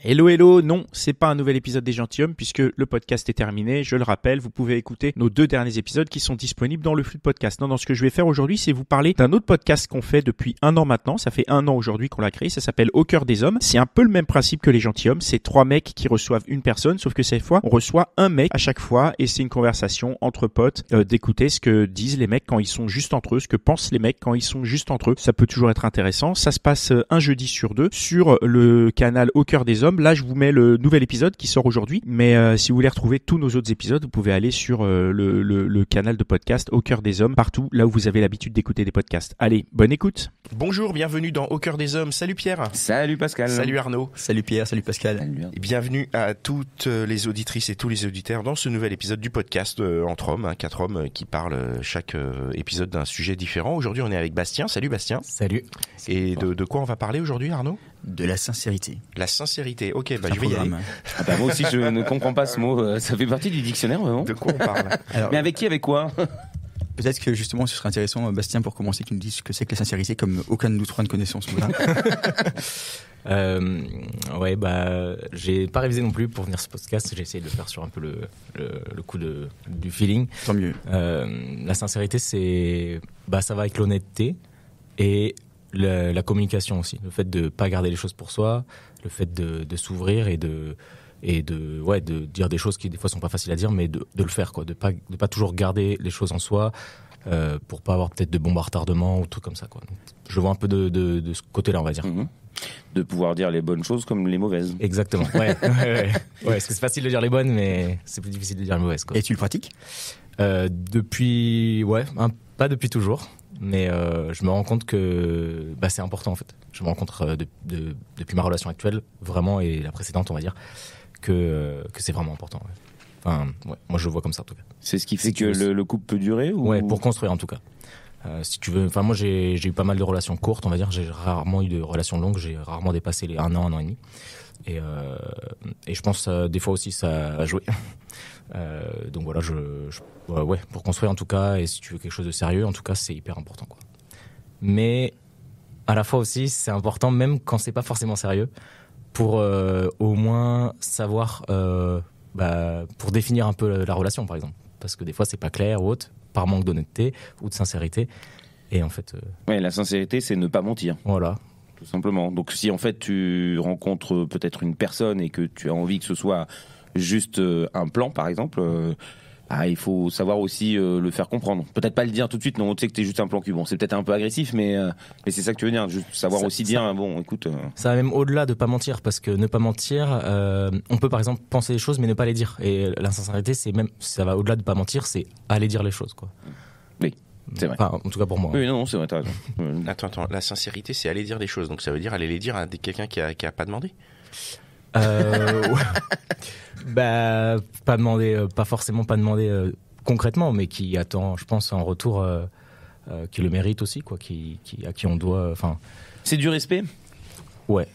Hello hello, non, c'est pas un nouvel épisode des Gentilshommes puisque le podcast est terminé. Je le rappelle, vous pouvez écouter nos 2 derniers épisodes qui sont disponibles dans le flux de podcast. Non, ce que je vais faire aujourd'hui, c'est vous parler d'un autre podcast qu'on fait depuis 1 an maintenant. Ça fait 1 an aujourd'hui qu'on l'a créé. Ça s'appelle Au cœur des hommes. C'est un peu le même principe que les Gentilshommes. C'est 3 mecs qui reçoivent une personne, sauf que cette fois, on reçoit un mec à chaque fois et c'est une conversation entre potes, d'écouter ce que disent les mecs quand ils sont juste entre eux, ce que pensent les mecs quand ils sont juste entre eux. Ça peut toujours être intéressant. Ça se passe un jeudi sur 2 sur le canal Au cœur des hommes. Là, je vous mets le nouvel épisode qui sort aujourd'hui, mais si vous voulez retrouver tous nos autres épisodes, vous pouvez aller sur le canal de podcast Au cœur des hommes, partout là où vous avez l'habitude d'écouter des podcasts. Allez, bonne écoute. Bonjour, bienvenue dans Au cœur des hommes. Salut Pierre. Salut Pascal. Salut Arnaud. Salut Pierre, salut Pascal. Salut. Et bienvenue à toutes les auditrices et tous les auditeurs dans ce nouvel épisode du podcast entre hommes, 4 hommes qui parlent chaque épisode d'un sujet différent. Aujourd'hui, on est avec Bastien. Salut Bastien. Salut. Et de quoi on va parler aujourd'hui, Arnaud ? De la sincérité. La sincérité. Ok, je vais y aller. Ah bah moi aussi je ne comprends pas ce mot. Ça fait partie du dictionnaire vraiment. De quoi on parle ? Alors, mais avec qui, avec quoi ? Peut-être que justement ce serait intéressant, Bastien, pour commencer, que tu nous dises ce que c'est que la sincérité, comme aucun de nous trois ne connaissons ce mot-là. J'ai pas révisé non plus pour venir ce podcast. J'ai essayé de le faire sur un peu le coup du feeling. Tant mieux. La sincérité, ça va avec l'honnêteté et la communication aussi. Le fait de pas garder les choses pour soi, le fait de s'ouvrir et de dire des choses qui des fois sont pas faciles à dire, mais de le faire, quoi. De pas toujours garder les choses en soi, pour pas avoir peut-être de bombes à retardement ou trucs comme ça, quoi. Donc, je vois un peu de ce côté-là, on va dire. Mm-hmm. De pouvoir dire les bonnes choses comme les mauvaises. Exactement. Ouais, parce que c'est facile de dire les bonnes, mais c'est plus difficile de dire les mauvaises, quoi. Et tu le pratiques ? Pas depuis toujours, mais je me rends compte que c'est important en fait. Je me rends compte depuis ma relation actuelle, vraiment, et la précédente, on va dire, que c'est vraiment important. Ouais. Enfin, moi je le vois comme ça en tout cas. C'est ce qui fait que le couple peut durer ou... Ouais, pour construire en tout cas. Si tu veux, moi j'ai eu pas mal de relations courtes, on va dire. J'ai rarement eu de relations longues. J'ai rarement dépassé les 1 an et demi. Et je pense des fois aussi ça a joué. Donc voilà, pour construire en tout cas, et si tu veux quelque chose de sérieux, en tout cas, c'est hyper important, quoi. Mais à la fois aussi, c'est important, même quand c'est pas forcément sérieux, pour au moins savoir, pour définir un peu la relation, par exemple, parce que des fois c'est pas clair ou autre, par manque d'honnêteté ou de sincérité, et en fait. Ouais, la sincérité, c'est ne pas mentir. Voilà. Tout simplement. Donc si en fait tu rencontres peut-être une personne et que tu as envie que ce soit juste un plan, par exemple, il faut savoir aussi le faire comprendre. Peut-être pas le dire tout de suite, non, tu sais que t'es juste un plan cul. Bon, c'est peut-être un peu agressif, mais c'est ça que tu veux dire, juste savoir dire, bon, écoute... Ça va même au-delà de pas mentir, parce que ne pas mentir, on peut par exemple penser les choses, mais ne pas les dire. Et l'insincérité, ça va au-delà de pas mentir, c'est aller dire les choses, quoi. Oui. C'est vrai. Enfin, en tout cas pour moi. Oui, non, c'est vrai, t'as raison. Attends, la sincérité, c'est aller dire des choses. Donc ça veut dire aller les dire à quelqu'un qui a pas demandé. Pas forcément pas demander concrètement, mais qui attend, je pense, en retour, qui le mérite aussi, quoi, à qui on doit. Enfin. C'est du respect. Ouais.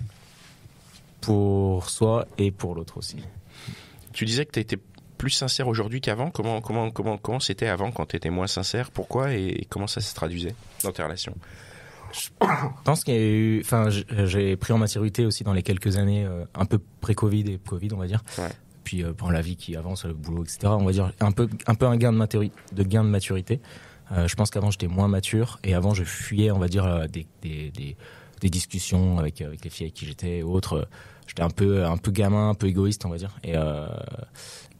Pour soi et pour l'autre aussi. Tu disais que tu étais plus sincère aujourd'hui qu'avant. Comment c'était avant, quand tu étais moins sincère ? Pourquoi et comment ça se traduisait dans tes relations ? Je pense qu'il y a eu, j'ai pris en maturité aussi dans les quelques années, un peu pré-Covid et Covid, on va dire. Ouais. Puis pendant la vie qui avance, le boulot, etc. On va dire un peu un gain de maturité. Je pense qu'avant j'étais moins mature et avant je fuyais, on va dire, des discussions avec les filles avec qui j'étais ou autres. J'étais un peu gamin, un peu égoïste, on va dire.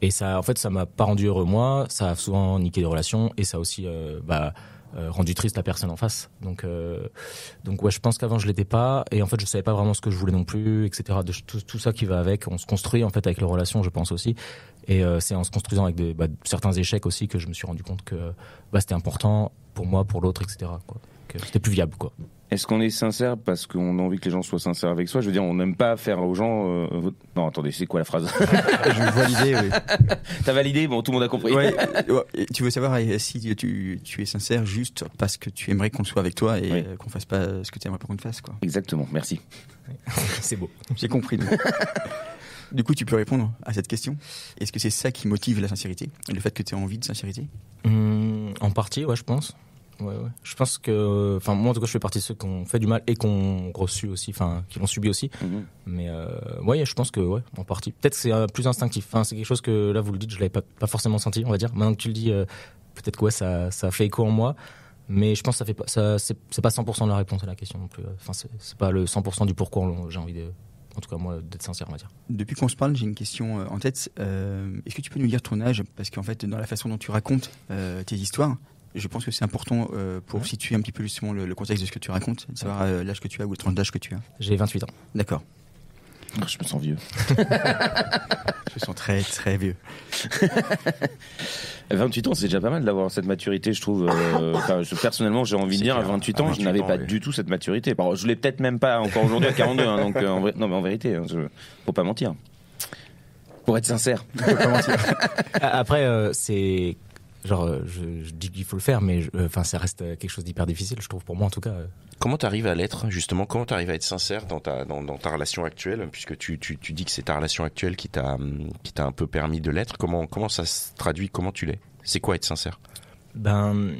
Et ça, en fait, ça m'a pas rendu heureux moi. Ça a souvent niqué des relations et ça a aussi rendu triste la personne en face. Donc ouais, je pense qu'avant je l'étais pas et en fait je savais pas vraiment ce que je voulais non plus, etc. De tout ça qui va avec. On se construit en fait avec les relations, je pense aussi. Et c'est en se construisant avec certains échecs aussi que je me suis rendu compte que c'était important pour moi, pour l'autre, etc. quoi. Que c'était plus viable, quoi. Est-ce qu'on est sincère parce qu'on a envie que les gens soient sincères avec soi ? Je veux dire, on n'aime pas faire aux gens... Non, attendez, c'est quoi la phrase ? Je validé, oui. T'as validé ? Bon, tout le monde a compris. Ouais, tu veux savoir si tu es sincère juste parce que tu aimerais qu'on soit avec toi et qu'on fasse pas ce que tu aimerais pas qu'on te fasse, quoi. Exactement, merci. C'est beau. J'ai compris. Du coup, tu peux répondre à cette question. Est-ce que c'est ça qui motive la sincérité ? Le fait que tu aies envie de sincérité ? En partie, ouais, je pense. Ouais. Je pense que, enfin, moi en tout cas, je fais partie de ceux qui ont fait du mal et qui ont reçu aussi, enfin, qui l'ont subi aussi. Mais ouais, je pense que ouais, en partie. Peut-être que c'est plus instinctif. Enfin, c'est quelque chose que là, vous le dites, je l'avais pas forcément senti, on va dire. Maintenant que tu le dis, peut-être que ouais, ça fait écho en moi. Mais je pense que ça fait pas, c'est pas 100% de la réponse à la question non plus. Enfin, c'est pas le 100% du pourquoi j'ai envie de, en tout cas moi, d'être sincère, on va dire. Depuis qu'on se parle, j'ai une question en tête. Est-ce que tu peux nous dire ton âge? Parce qu'en fait, dans la façon dont tu racontes tes histoires, je pense que c'est important pour situer un petit peu justement le contexte de ce que tu racontes, de savoir l'âge que tu as ou le tranche d'âge que tu as. J'ai 28 ans. D'accord. Je me sens vieux. Je me sens très très vieux. 28 ans, c'est déjà pas mal d'avoir cette maturité, je trouve. Personnellement, j'ai envie de dire, à 28 ans, je n'avais pas du tout cette maturité. Alors, je l'ai peut-être même pas encore aujourd'hui à 42, hein, donc non, mais en vérité, faut pas mentir. Pour être sincère. Faut pas mentir. Après, c'est genre, je dis qu'il faut le faire, mais enfin, ça reste quelque chose d'hyper difficile, je trouve, pour moi en tout cas. Comment t'arrives à l'être, justement? Comment t'arrives à être sincère dans ta relation actuelle, puisque tu dis que c'est ta relation actuelle qui t'a un peu permis de l'être. Comment ça se traduit? Comment tu l'es? C'est quoi être sincère? Ben,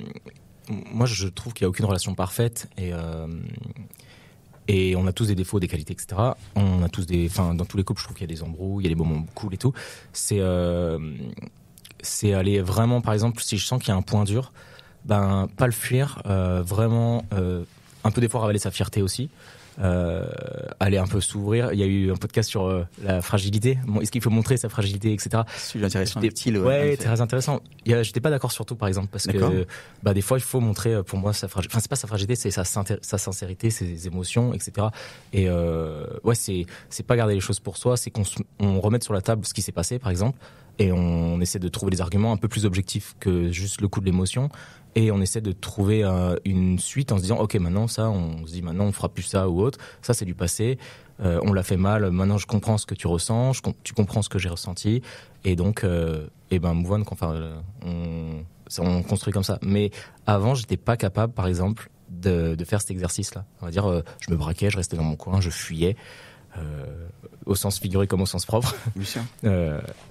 moi, je trouve qu'il y a aucune relation parfaite et on a tous des défauts, des qualités, etc. On a tous dans tous les couples, je trouve qu'il y a des embrouilles, il y a des moments cool et tout. C'est aller vraiment, par exemple, si je sens qu'il y a un point dur, ben, pas le fuir, vraiment, un peu des fois ravaler sa fierté aussi, aller un peu s'ouvrir. Il y a eu un podcast sur la fragilité. Est-ce qu'il faut montrer sa fragilité, etc. C'est intéressant. Ouais, très intéressant. J'étais pas d'accord sur tout, par exemple, parce que des fois il faut montrer, pour moi, sa fragilité. Enfin, c'est pas sa fragilité, c'est sa sincérité, ses émotions, etc. Et ouais, c'est pas garder les choses pour soi, c'est qu'on remette sur la table ce qui s'est passé, par exemple, et on essaie de trouver des arguments un peu plus objectifs que juste le coup de l'émotion. Et on essaie de trouver une suite en se disant ok, maintenant ça, on se dit maintenant on fera plus ça ou autre, ça c'est du passé, on l'a fait mal, maintenant je comprends ce que tu ressens, tu comprends ce que j'ai ressenti, et donc move on, on construit comme ça. Mais avant, j'étais pas capable, par exemple, de faire cet exercice là, on va dire, je me braquais, je restais dans mon coin, je fuyais, au sens figuré comme au sens propre.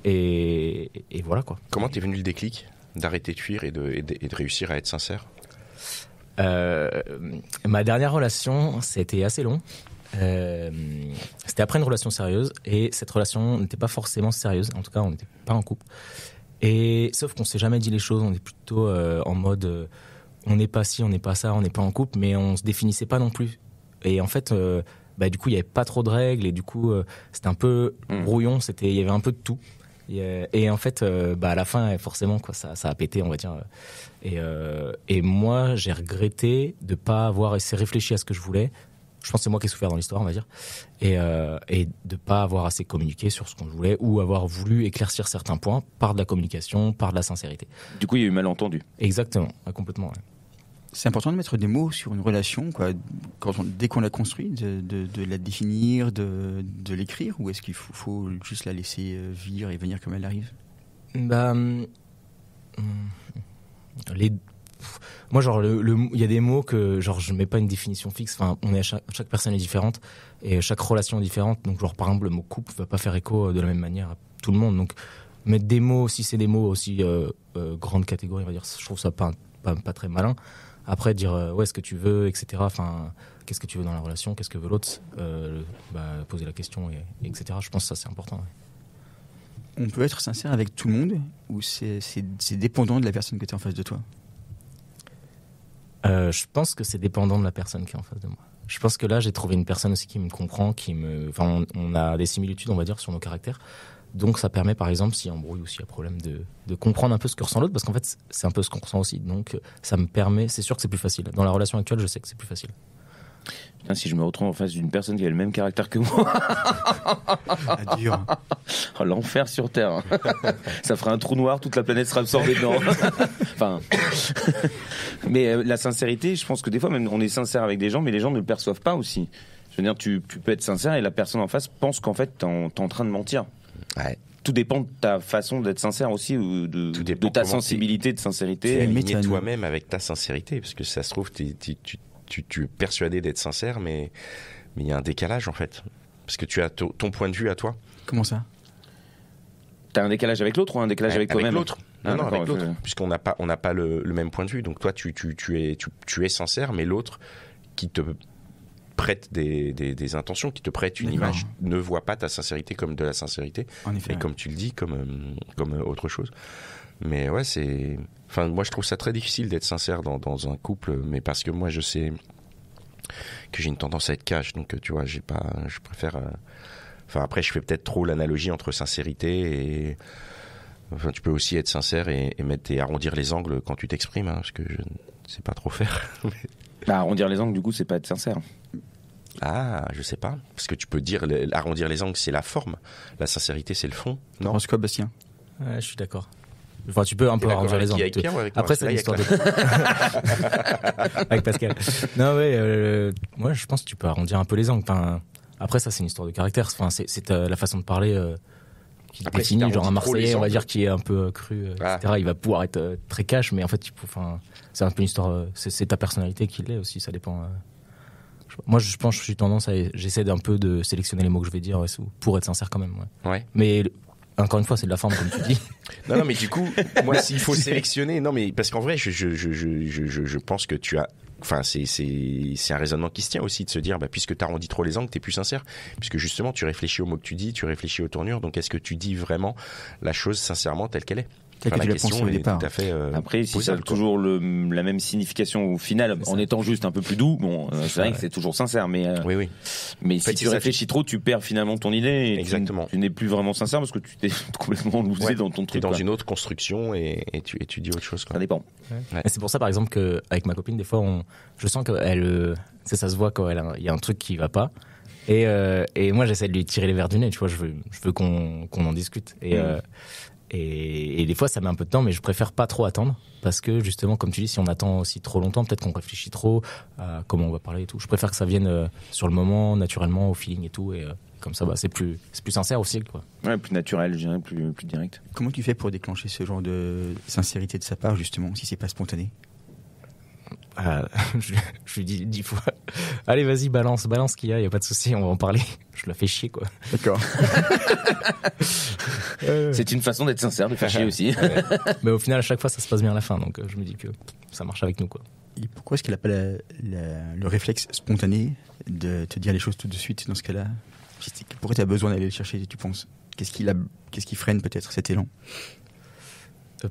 Et voilà quoi. Comment t'es venu le déclic d'arrêter de fuir et de réussir à être sincère? Ma dernière relation, c'était assez long. C'était après une relation sérieuse, et cette relation n'était pas forcément sérieuse. En tout cas, on n'était pas en couple. Et sauf qu'on s'est jamais dit les choses. On est plutôt en mode on n'est pas ci, on n'est pas ça, on n'est pas en couple, mais on se définissait pas non plus. Et en fait, du coup, il y avait pas trop de règles, et du coup, c'était un peu brouillon. Il y avait un peu de tout. Et en fait, à la fin, forcément, quoi, ça a pété, on va dire. Et moi, j'ai regretté de pas avoir assez réfléchi à ce que je voulais. Je pense que c'est moi qui ai souffert dans l'histoire, on va dire. Et de pas avoir assez communiqué sur ce qu'on voulait, ou avoir voulu éclaircir certains points par de la communication, par de la sincérité. Du coup, il y a eu malentendu. Exactement, complètement. Ouais. C'est important de mettre des mots sur une relation, quoi. Dès qu'on l'a construit, de la définir, de l'écrire, ou est-ce qu'il faut juste la laisser vivre et venir comme elle arrive? Moi, genre, il y a des mots que, genre, je mets pas une définition fixe. Enfin, chaque personne est différente, et chaque relation est différente. Donc, genre, par exemple, le mot couple va pas faire écho de la même manière à tout le monde. Donc, mettre des mots, si c'est des mots aussi grande catégorie, on va dire, je trouve ça pas très malin. Après, dire ce que tu veux, etc. Enfin, qu'est-ce que tu veux dans la relation, qu'est-ce que veut l'autre, poser la question, etc. Je pense que ça, c'est important. Ouais. On peut être sincère avec tout le monde, ou c'est dépendant de la personne que tu as en face de toi? Je pense que c'est dépendant de la personne qui est en face de moi. Je pense que là, j'ai trouvé une personne aussi qui me comprend, on a des similitudes, on va dire, sur nos caractères. Donc ça permet, par exemple, s'il y a embrouille ou s'il y a problème, de comprendre un peu ce que ressent l'autre, parce qu'en fait, c'est un peu ce qu'on ressent aussi. Donc ça me permet, c'est sûr que c'est plus facile. Dans la relation actuelle, je sais que c'est plus facile. Putain, si je me retrouve en face d'une personne qui a le même caractère que moi. Dur. Oh, l'enfer sur Terre. Ça fera un trou noir, toute la planète sera absorbée dedans. Enfin. Mais la sincérité, je pense que des fois, même on est sincère avec des gens, mais les gens ne le perçoivent pas aussi. Je veux dire, tu peux être sincère et la personne en face pense qu'en fait, t'es en train de mentir. Ouais. Tout dépend de ta façon d'être sincère aussi, ou de ta sensibilité, de sincérité. Tu es aligné toi-même avec ta sincérité, parce que ça se trouve, tu es persuadé d'être sincère, mais il y a un décalage en fait. Parce que tu as ton point de vue à toi. Comment ça? T'as un décalage avec l'autre ou un décalage avec toi-même? Avec l'autre. Non, d'accord, avec l'autre, puisqu'on n'a pas le même point de vue. Donc toi, tu es sincère, mais l'autre qui te prête des intentions, qui te prête une image, ne voit pas ta sincérité comme de la sincérité, En effet, et comme tu le dis, comme autre chose. Mais ouais, moi je trouve ça très difficile d'être sincère dans un couple, mais parce que moi je sais que j'ai une tendance à être cash, donc tu vois, je préfère. Enfin après, je fais peut-être trop l'analogie entre sincérité et. Enfin, tu peux aussi être sincère et arrondir les angles quand tu t'exprimes, hein, parce que je ne sais pas trop faire. Bah, arrondir les angles, du coup, c'est pas être sincère. Ah, je sais pas. Parce que tu peux dire, arrondir les angles, c'est la forme. La sincérité, c'est le fond. Non. pense quoi, Bastien? Ouais, je suis d'accord. Enfin, tu peux un peu arrondir les angles. Avec Pierre ou avec moi? Après, c'est l'histoire de... avec Pascal. Non, ouais, moi, je pense que tu peux arrondir un peu les angles. Enfin, après, ça, c'est une histoire de caractère. Enfin, c'est la façon de parler qui après, définit, si genre un Marseillais, on va angles, dire, qui est un peu cru, etc. Il va pouvoir être très cash, mais en fait, c'est un peu une histoire. C'est ta personnalité qui l'est aussi. Ça dépend. Moi, je pense que j'essaie d'un peu de sélectionner les mots que je vais dire pour être sincère quand même. Ouais. Mais encore une fois, c'est de la forme, comme tu dis. Non, mais du coup, moi, s'il faut sélectionner, non, mais parce qu'en vrai, je pense que tu as. Enfin, c'est un raisonnement qui se tient aussi de se dire, puisque tu arrondis trop les angles, t'es plus sincère, puisque justement, tu réfléchis aux mots que tu dis, tu réfléchis aux tournures. Donc, est-ce que tu dis vraiment la chose sincèrement telle qu'elle est? Telle que tu l'as pensé au départ. Tout à fait, Après, si ça a posable, quoi. toujours la même signification au final, en étant juste un peu plus doux, bon, c'est vrai que c'est toujours sincère, mais Oui. mais En fait, si tu c'est ça, réfléchis trop, tu perds finalement ton idée. Et Exactement. Tu n'es plus vraiment sincère parce que tu t'es complètement lousé dans ton T'es truc. dans quoi. une autre construction et tu dis autre chose, quoi. Ça dépend. Ouais. Et c'est pour ça, par exemple, qu'avec ma copine, des fois, je sens qu'elle, ça se voit quand il y a un truc qui va pas. Et moi, j'essaie de lui tirer les verres du nez. Tu vois, je veux qu'on en discute. Et des fois, ça met un peu de temps, mais je préfère pas trop attendre parce que justement, comme tu dis, si on attend aussi trop longtemps, peut-être qu'on réfléchit trop à comment on va parler et tout. Je préfère que ça vienne sur le moment, naturellement, au feeling et tout. Et comme ça, c'est plus sincère aussi, quoi. Ouais, plus naturel, je dirais, plus direct. Comment tu fais pour déclencher ce genre de sincérité de sa part, justement, si c'est pas spontané? Je lui dis 10 fois, allez, vas-y, balance qu'il y a pas de souci, on va en parler. Je la fais chier, quoi. D'accord. C'est une façon d'être sincère, de faire chier aussi. Mais au final, à chaque fois, ça se passe bien à la fin, donc je me dis que ça marche avec nous, quoi. Et pourquoi est-ce qu'elle n'a pas le réflexe spontané de te dire les choses tout de suite dans ce cas-là? Pourquoi tu as besoin d'aller le chercher, tu penses? Qu'est-ce qui freine peut-être cet élan?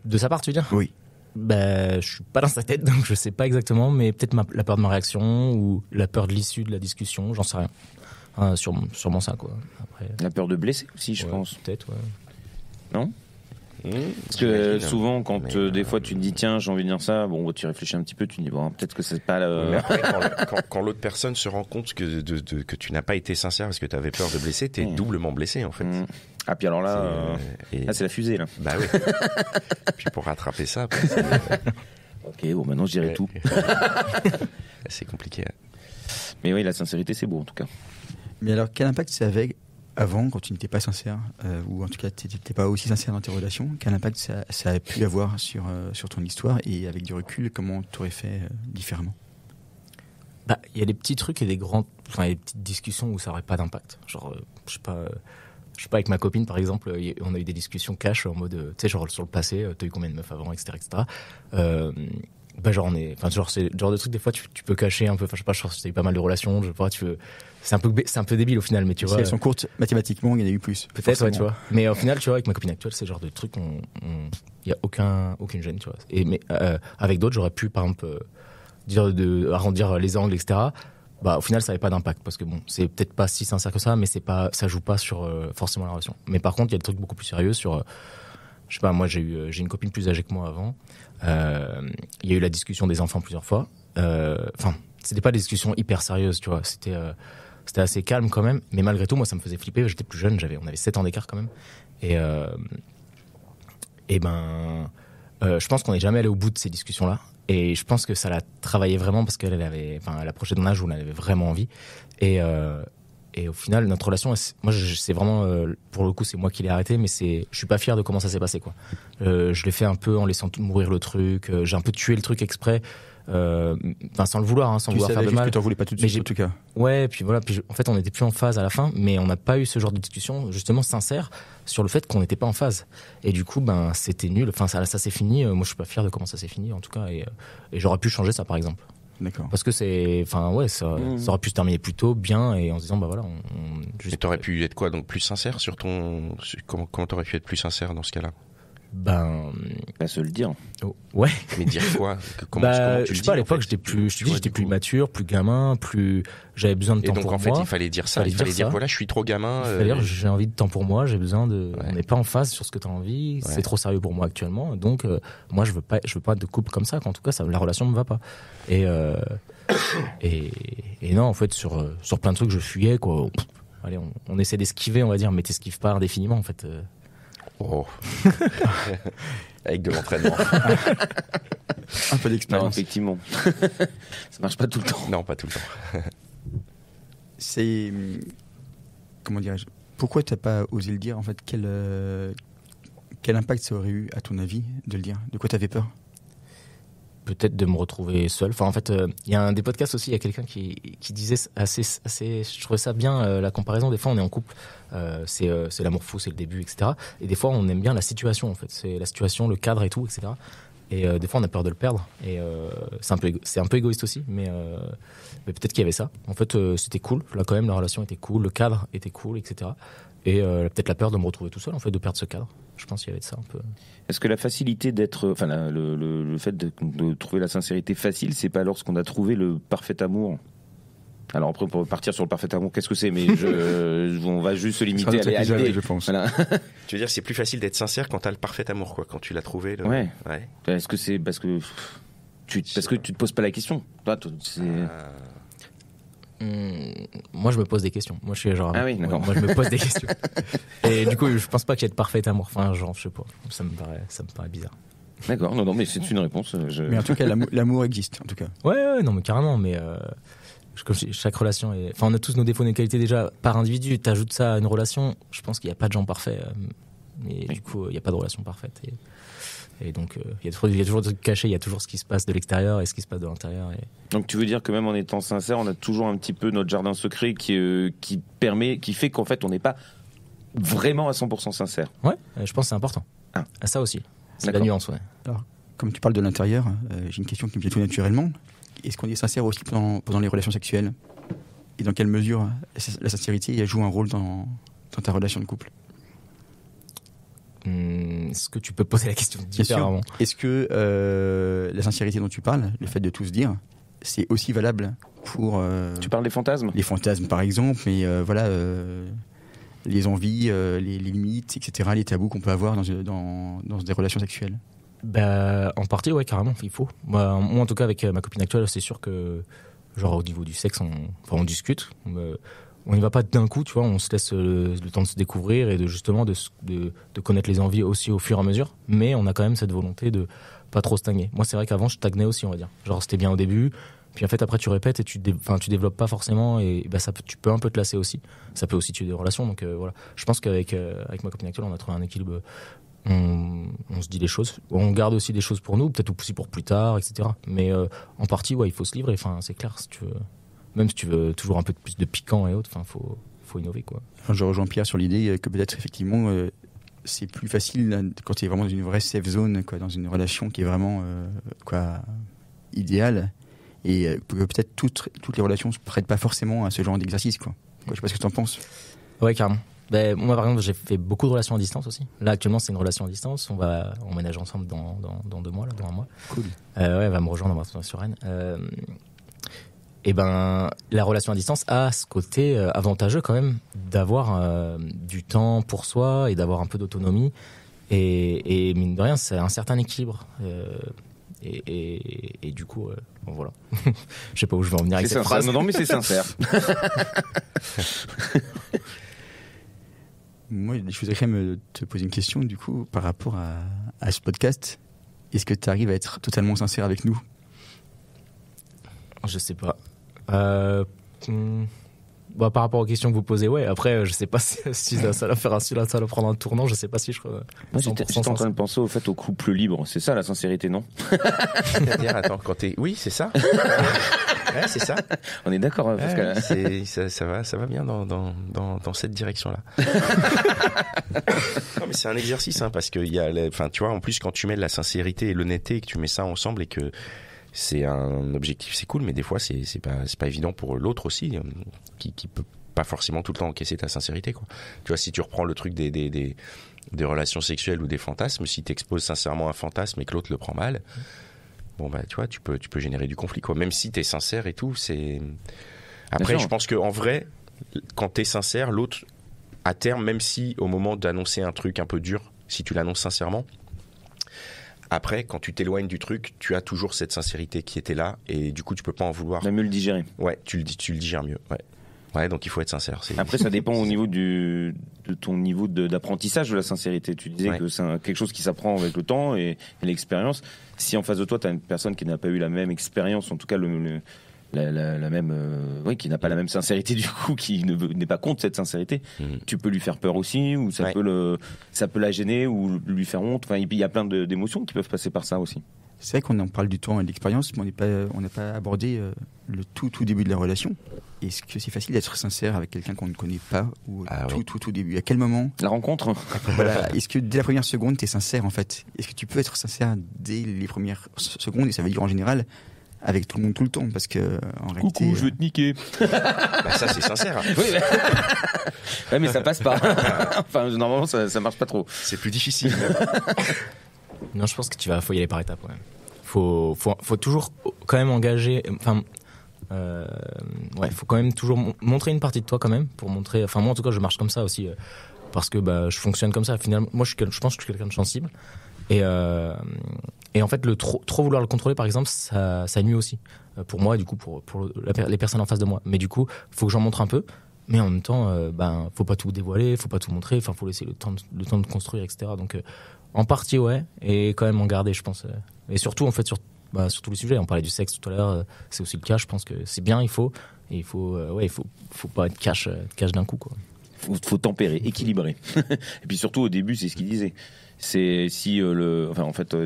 De sa part, tu veux dire? Oui. Je suis pas dans sa tête, donc je sais pas exactement, mais peut-être la peur de ma réaction ou la peur de l'issue de la discussion, j'en sais rien. Sûrement ça, quoi. Après, La peur de blesser aussi, je pense. Peut-être, ouais. Non? Parce que souvent, quand des fois tu te dis tiens, j'ai envie de dire ça, bon, tu réfléchis un petit peu, tu te dis bon, peut-être que c'est pas Mais après, quand l'autre personne se rend compte que tu n'as pas été sincère parce que tu avais peur de blesser, t'es doublement blessé, en fait. Ah, puis alors là, c'est la fusée, là. Bah oui. Puis pour rattraper ça, Ok, bon, maintenant je dirais tout. c'est compliqué. Mais oui, la sincérité, c'est beau en tout cas. Mais alors, quel impact ça avait avant, quand tu n'étais pas sincère, ou en tout cas tu n'étais pas aussi sincère dans tes relations? Quel impact ça a pu avoir sur ton histoire, et avec du recul, comment tu aurais fait différemment? Il y a des petits trucs et des petites discussions où ça n'aurait pas d'impact. Genre, je sais pas, avec ma copine par exemple, on a eu des discussions cash en mode, tu sais, genre sur le passé, t'as eu combien de meufs avant, etc., etc. C'est le genre de truc, des fois tu peux cacher un peu. Enfin, je sais pas, je pense que t'as eu pas mal de relations, c'est un peu débile au final, mais tu vois. Si elles sont courtes mathématiquement, il y en a eu plus. Peut-être, ouais, tu vois. Mais au final, tu vois, avec ma copine actuelle, c'est le genre de truc, il y a aucune gêne, tu vois. Mais avec d'autres, j'aurais pu par exemple arrondir les angles, etc. Au final, ça n'avait pas d'impact parce que bon, c'est peut-être pas si sincère que ça, mais ça joue pas sur forcément la relation. Mais par contre, il y a des trucs beaucoup plus sérieux sur, je sais pas, moi j'ai une copine plus âgée que moi avant. Il y a eu la discussion des enfants plusieurs fois. C'était pas des discussions hyper sérieuses, tu vois. C'était assez calme quand même, mais malgré tout, moi ça me faisait flipper. J'étais plus jeune, on avait 7 ans d'écart quand même. Je pense qu'on n'est jamais allé au bout de ces discussions-là. Et je pense que ça l'a travaillé vraiment parce qu'elle approchait d'un âge où elle avait vraiment envie. Et au final, notre relation, moi, c'est vraiment, pour le coup, c'est moi qui l'ai arrêté, mais je suis pas fier de comment ça s'est passé, quoi. Je l'ai fait un peu en laissant mourir le truc. J'ai un peu tué le truc exprès. sans le vouloir, sans vouloir faire de mal. Que tu en voulais pas tout de suite, en tout cas. Ouais, puis voilà, en fait, on n'était plus en phase à la fin, mais on n'a pas eu ce genre de discussion justement sincère sur le fait qu'on n'était pas en phase. Et du coup, c'était nul. Enfin, ça s'est fini. Moi, je suis pas fier de comment ça s'est fini, en tout cas, et j'aurais pu changer ça, par exemple. D'accord. Parce que ça aurait pu se terminer plus tôt, bien, et en se disant, voilà, Et t'aurais pu être quoi, donc plus sincère sur comment t'aurais pu être plus sincère dans ce cas-là? Pas se le dire. Ouais. Mais dire quoi? Comment tu je sais pas, à l'époque, j'étais plus mature, plus gamin, j'avais besoin de temps pour moi. Et donc, en fait, il fallait dire ça. Il fallait dire, voilà, je suis trop gamin. J'ai envie de temps pour moi, j'ai besoin on n'est pas en phase sur ce que t'as envie, c'est trop sérieux pour moi actuellement, donc, moi, je veux pas de couple comme ça, en tout cas, la relation me va pas. Et non, en fait, sur plein de trucs, je fuyais, quoi. Allez, on essaie d'esquiver, on va dire, mais t'esquives pas indéfiniment, en fait. Oh. Avec de l'entraînement. Un peu d'expérience. Non, effectivement. Ça marche pas tout le temps. Non, pas tout le temps. C'est... Comment dirais-je? Pourquoi t'as pas osé le dire, en fait? Quel impact ça aurait eu, à ton avis, de le dire? De quoi t'avais peur? Peut-être de me retrouver seul. Enfin, en fait, il y a un des podcasts aussi, il y a quelqu'un qui disait assez, je trouvais ça bien, la comparaison. Des fois, on est en couple, c'est l'amour fou, c'est le début, etc. Et des fois, on aime bien la situation, en fait. C'est la situation, le cadre et tout, etc. Et des fois, on a peur de le perdre. Et c'est un peu égoïste aussi, mais peut-être qu'il y avait ça. En fait, c'était cool. Là, quand même, la relation était cool, le cadre était cool, etc. Et peut-être la peur de me retrouver tout seul, en fait, de perdre ce cadre. Je pense qu'il y avait de ça un peu. Est-ce que la facilité d'être, le fait de trouver la sincérité facile, c'est pas lorsqu'on a trouvé le parfait amour? Alors après, pour partir sur le parfait amour, qu'est-ce que c'est? Mais on va juste se limiter à l'idée, je pense. Voilà. Tu veux dire, c'est plus facile d'être sincère quand t'as le parfait amour, quoi, quand tu l'as trouvé. Ouais. Est-ce que c'est parce que tu te poses pas la question? Toi, c'est... Moi, je me pose des questions. Moi, je suis genre. Ah oui, d'accord. Moi, je me pose des questions. Et du coup, je pense pas qu'il y ait de parfait amour. Enfin, genre, je sais pas. Ça me paraît bizarre. D'accord. Non, mais c'est une réponse. Mais en tout cas, l'amour existe, en tout cas. Ouais, non, mais carrément. Mais comme chaque relation est. Enfin, on a tous nos défauts, nos qualités déjà par individu. T'ajoutes ça à une relation. Je pense qu'il n'y a pas de gens parfaits. Mais du coup, il n'y a pas de relation parfaite. Et donc, il y a toujours des trucs cachés, il y a toujours ce qui se passe de l'extérieur et ce qui se passe de l'intérieur. Donc, tu veux dire que même en étant sincère, on a toujours un petit peu notre jardin secret qui fait qu'en fait, on n'est pas vraiment à 100% sincère. Ouais, je pense que c'est important. Ça aussi. C'est la nuance, ouais. Alors, comme tu parles de l'intérieur, j'ai une question qui me vient tout naturellement. Est-ce qu'on est sincère aussi pendant les relations sexuelles? Et dans quelle mesure la sincérité joue un rôle dans ta relation de couple? Est-ce que tu peux poser la question différemment? Est-ce que la sincérité dont tu parles, le fait de tout se dire, c'est aussi valable pour... Tu parles des fantasmes? Les fantasmes, par exemple, mais les envies, les limites, etc., les tabous qu'on peut avoir dans des relations sexuelles? En partie, ouais, carrément, il faut. Moi, en tout cas, avec ma copine actuelle, c'est sûr que, genre, au niveau du sexe, on discute. On n'y va pas d'un coup, tu vois, on se laisse le temps de se découvrir et de connaître les envies aussi au fur et à mesure, mais on a quand même cette volonté de pas trop stagner. Moi, c'est vrai qu'avant, je stagnais aussi, on va dire. Genre, c'était bien au début, puis en fait, après, tu répètes et tu développes pas forcément, et tu peux un peu te lasser aussi. Ça peut aussi tuer des relations, donc voilà. Je pense qu'avec ma copine actuelle, on a trouvé un équilibre. On se dit les choses, on garde aussi des choses pour nous, peut-être aussi pour plus tard, etc. Mais en partie, ouais, il faut se livrer, enfin, c'est clair, si tu veux. Même si tu veux toujours un peu plus de piquant et autres, enfin, faut innover, quoi. Je rejoins Pierre sur l'idée que peut-être effectivement c'est plus facile quand tu es vraiment dans une vraie safe zone, quoi, dans une relation qui est vraiment idéale, et que peut-être toutes les relations se prêtent pas forcément à ce genre d'exercice, quoi. Je sais pas ce que tu en penses. Ouais, carrément. Moi, par exemple, j'ai fait beaucoup de relations à distance aussi. Là, actuellement, c'est une relation à distance. On va emménager ensemble dans 2 mois, là, dans 1 mois. Cool. Ouais, elle va me rejoindre sur Rennes. Et la relation à distance a ce côté avantageux quand même d'avoir du temps pour soi et d'avoir un peu d'autonomie. Et mine de rien, c'est un certain équilibre. Et du coup, voilà. Je sais pas où je vais en venir avec cette phrase. Non, mais c'est sincère. Moi, je voudrais quand même te poser une question, du coup, par rapport à ce podcast. Est-ce que tu arrives à être totalement sincère avec nous? Je sais pas. Bah, par rapport aux questions que vous posez, ouais. Après, je sais pas si ça va prendre un tournant. Je sais pas si je. Moi, j'étais en train de penser au fait au couple libre. C'est ça la sincérité, non? C'est-à-dire, attends, oui, c'est ça. Ouais, c'est ça. On est d'accord, hein, parce que ça va bien dans cette direction-là. Non, mais c'est un exercice, hein, parce que tu vois, en plus, quand tu mets la sincérité et l'honnêteté et que tu mets ça ensemble et que c'est un objectif, c'est cool, mais des fois, c'est pas évident pour l'autre aussi, qui peut pas forcément tout le temps encaisser ta sincérité, quoi. Tu vois, si tu reprends le truc des relations sexuelles ou des fantasmes, si t'exposes sincèrement un fantasme et que l'autre le prend mal, bon, bah, tu vois, tu peux générer du conflit, quoi. Même si t'es sincère et tout, c'est. Après, je pense qu'en vrai, quand t'es sincère, l'autre, à terme, même si au moment d'annoncer un truc un peu dur, si tu l'annonces sincèrement, après, quand tu t'éloignes du truc, tu as toujours cette sincérité qui était là, et du coup, tu peux pas en vouloir. Même mieux le digérer. Ouais, tu le digères mieux. Ouais, donc il faut être sincère. Après, ça dépend au niveau de ton niveau d'apprentissage de la sincérité. Tu disais que c'est quelque chose qui s'apprend avec le temps et l'expérience. Si en face de toi, tu as une personne qui n'a pas eu la même expérience, en tout cas la même, qui n'a pas la même sincérité du coup, qui n'est pas contre cette sincérité, tu peux lui faire peur aussi, ou ça peut la gêner ou lui faire honte. Enfin, il y a plein d'émotions qui peuvent passer par ça aussi. C'est vrai qu'on en parle du temps et de l'expérience, mais on n'a pas abordé le tout début de la relation. Est-ce que c'est facile d'être sincère avec quelqu'un qu'on ne connaît pas, ou tout début? À quel moment? La rencontre. Voilà. Est-ce que dès la première seconde, tu es sincère en fait? Est-ce que tu peux être sincère dès les premières secondes? Et ça veut dire en général avec tout le monde tout le temps, parce que en réalité. Coucou, je veux te niquer. Bah ça c'est sincère. Oui, mais ça passe pas. Enfin, normalement ça marche pas trop. C'est plus difficile. Non, je pense que faut y aller par étapes. Ouais. Faut toujours quand même engager. Enfin, faut quand même toujours montrer une partie de toi quand même, pour montrer. Enfin, moi en tout cas, je marche comme ça aussi, parce que je fonctionne comme ça. Finalement, moi, je pense que je suis quelqu'un de sensible. Et en fait, le trop vouloir le contrôler, par exemple, ça nuit aussi pour moi, et du coup pour les personnes en face de moi. Mais du coup, faut que j'en montre un peu. Mais en même temps, faut pas tout dévoiler, faut pas tout montrer. Enfin, faut laisser le temps de construire, etc. Donc en partie, ouais, et quand même en garder, je pense. Et surtout, en fait, sur tous les sujets. On parlait du sexe tout à l'heure, c'est aussi le cas. Je pense que c'est bien, il faut pas être cash d'un coup, quoi. Faut tempérer, équilibrer. Et puis surtout au début, c'est ce qu'il disait. C'est si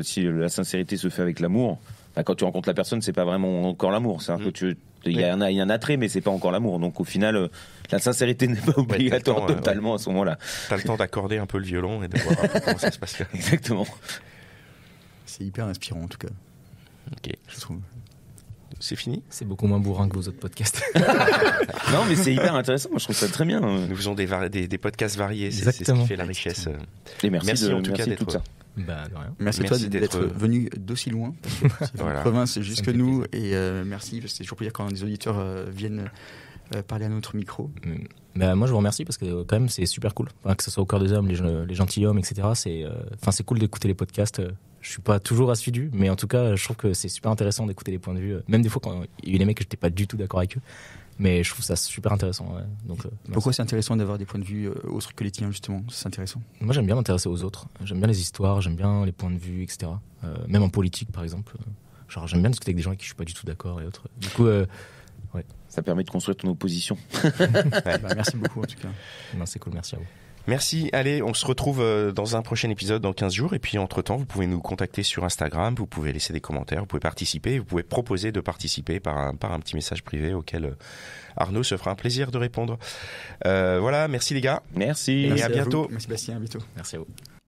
si la sincérité se fait avec l'amour, quand tu rencontres la personne, c'est pas vraiment encore l'amour. C'est-à-dire que il y a un attrait, mais c'est pas encore l'amour. Donc au final, la sincérité n'est pas obligatoire totalement à ce moment-là. T'as le temps d'accorder un peu le violon et de voir un peu comment ça se passe. Exactement. C'est hyper inspirant en tout cas. Ok, je trouve. C'est fini. C'est beaucoup moins bourrin que vos autres podcasts. Non, mais c'est hyper intéressant. Moi, je trouve ça très bien. Nous faisons des podcasts variés. C'est ce qui fait la richesse. Et merci en tout cas d'être ça. De rien. Merci à toi d'être venu d'aussi loin. C'est une province jusque nous. Et merci, parce que c'est toujours plaisir quand des auditeurs viennent parler à notre micro. Moi, je vous remercie parce que quand même, c'est super cool. Enfin, que ce soit au cœur des hommes, les gentilshommes, etc. C'est cool d'écouter les podcasts. Je suis pas toujours assidu, mais en tout cas, je trouve que c'est super intéressant d'écouter les points de vue. Même des fois, quand il y a eu des mecs que j'étais pas du tout d'accord avec eux. Mais je trouve ça super intéressant. Ouais. Donc, pourquoi c'est intéressant d'avoir des points de vue autres que les tiens, justement? C'est intéressant. Moi, j'aime bien m'intéresser aux autres. J'aime bien les histoires, j'aime bien les points de vue, etc. Même en politique, par exemple. J'aime bien discuter avec des gens avec qui je suis pas du tout d'accord et autres. Du coup, ouais. Ça permet de construire ton opposition. Merci beaucoup, en tout cas. Non, c'est cool, merci à vous. Merci, allez, on se retrouve dans un prochain épisode dans 15 jours. Et puis, entre-temps, vous pouvez nous contacter sur Instagram, vous pouvez laisser des commentaires, vous pouvez participer, vous pouvez proposer de participer par un petit message privé auquel Arnaud se fera un plaisir de répondre. Voilà, merci les gars. Merci. Et à bientôt. Merci Bastien, à bientôt. Merci à vous.